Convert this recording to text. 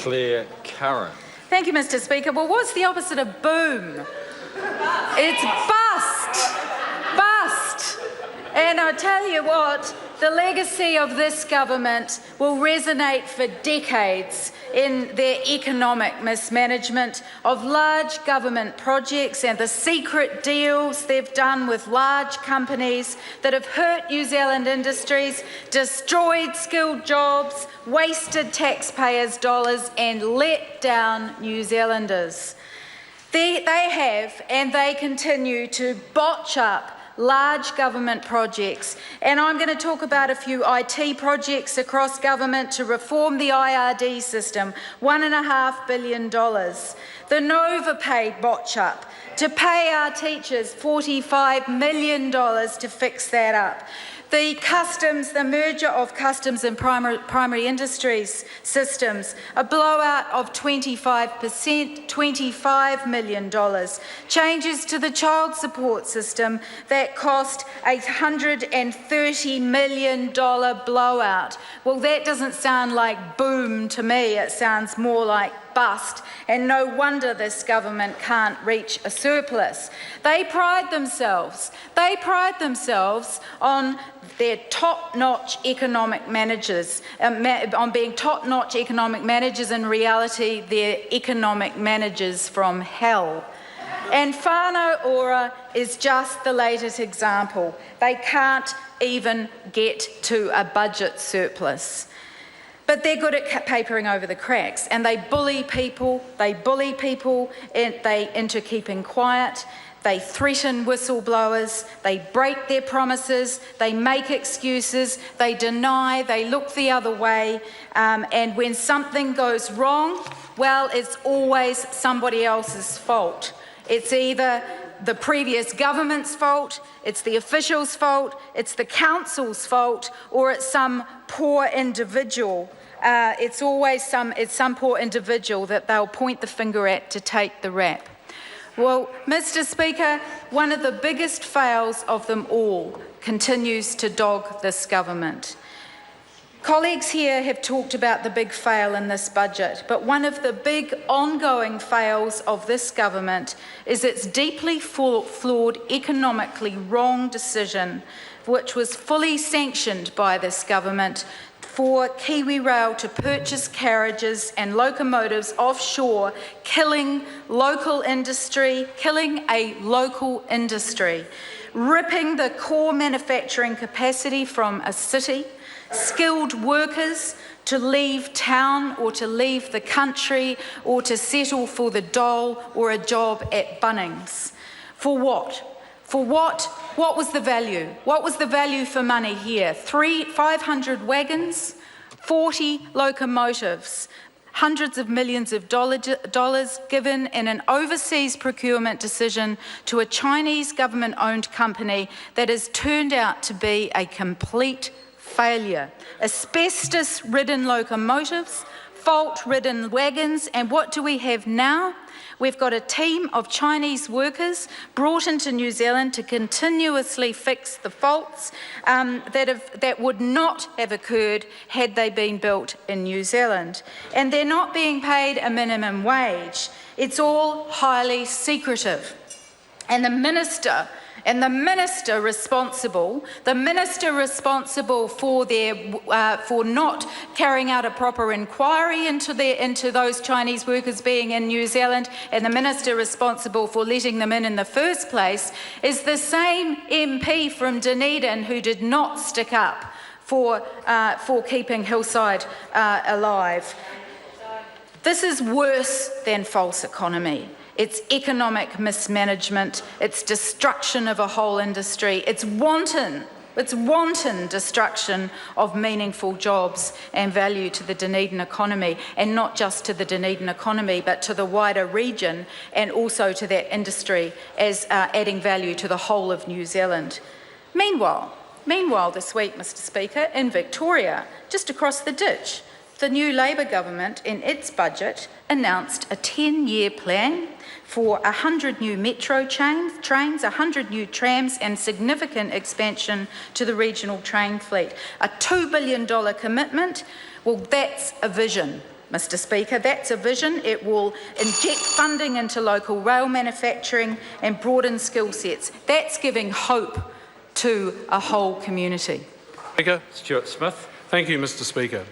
Claire Curran. Thank you, Mr. Speaker. Well, what's the opposite of boom? It's bust. Bust. And I'll tell you what, the legacy of this government will resonate for decades in their economic mismanagement of large government projects and the secret deals they've done with large companies that have hurt New Zealand industries, destroyed skilled jobs, wasted taxpayers' dollars and let down New Zealanders. They have and they continue to botch up large government projects, and I'm going to talk about a few IT projects across government to reform the IRD system, $1.5 billion. The Nova paid botch up to pay our teachers $45 million to fix that up. The merger of customs and primary industries systems, a blowout of 25%, $25 million. Changes to the child support system that cost a $130 million blowout. Well, that doesn't sound like boom to me, it sounds more like bust, and no wonder this government can't reach a surplus. They pride themselves on their top-notch economic managers, on being top-notch economic managers. In reality, they're economic managers from hell. And Whānau Ora is just the latest example. They can't even get to a budget surplus. But they're good at papering over the cracks, and they bully people into keeping quiet. They threaten whistleblowers, they break their promises, they make excuses, they deny, they look the other way, and when something goes wrong, well, it's always somebody else's fault. It's either the previous government's fault, it's the official's fault, it's the council's fault, or it's some poor individual. It's some poor individual that they'll point the finger at to take the rap. Well, Mr. Speaker, one of the biggest fails of them all continues to dog this government. Colleagues here have talked about the big fail in this budget, but one of the big ongoing fails of this government is its deeply flawed, economically wrong decision, which was fully sanctioned by this government, for Kiwi Rail to purchase carriages and locomotives offshore, killing a local industry, ripping the core manufacturing capacity from a city, skilled workers to leave town or to leave the country or to settle for the dole or a job at Bunnings. For what? For what? What was the value? What was the value for money here? 500 wagons, 40 locomotives, hundreds of millions of dollars given in an overseas procurement decision to a Chinese government-owned company that has turned out to be a complete failure. Asbestos-ridden locomotives, fault-ridden wagons, and what do we have now? We've got a team of Chinese workers brought into New Zealand to continuously fix the faults that would not have occurred had they been built in New Zealand. And they're not being paid a minimum wage. It's all highly secretive. And the minister responsible for not carrying out a proper inquiry into those Chinese workers being in New Zealand, and the minister responsible for letting them in the first place, is the same MP from Dunedin who did not stick up for keeping Hillside alive. This is worse than false economy. It's economic mismanagement, it's destruction of a whole industry, it's wanton destruction of meaningful jobs and value to the Dunedin economy, and not just to the Dunedin economy, but to the wider region and also to that industry as adding value to the whole of New Zealand. Meanwhile this week, Mr. Speaker, in Victoria, just across the ditch, the new Labour government in its budget announced a 10-year plan for 100 new metro trains, 100 new trams and significant expansion to the regional train fleet. A $2 billion commitment. Well, that's a vision. Mr. Speaker. That's a vision. It will inject funding into local rail manufacturing and broaden skill sets. That's giving hope to a whole community. Speaker. Stuart Smith. Thank you, Mr. Speaker.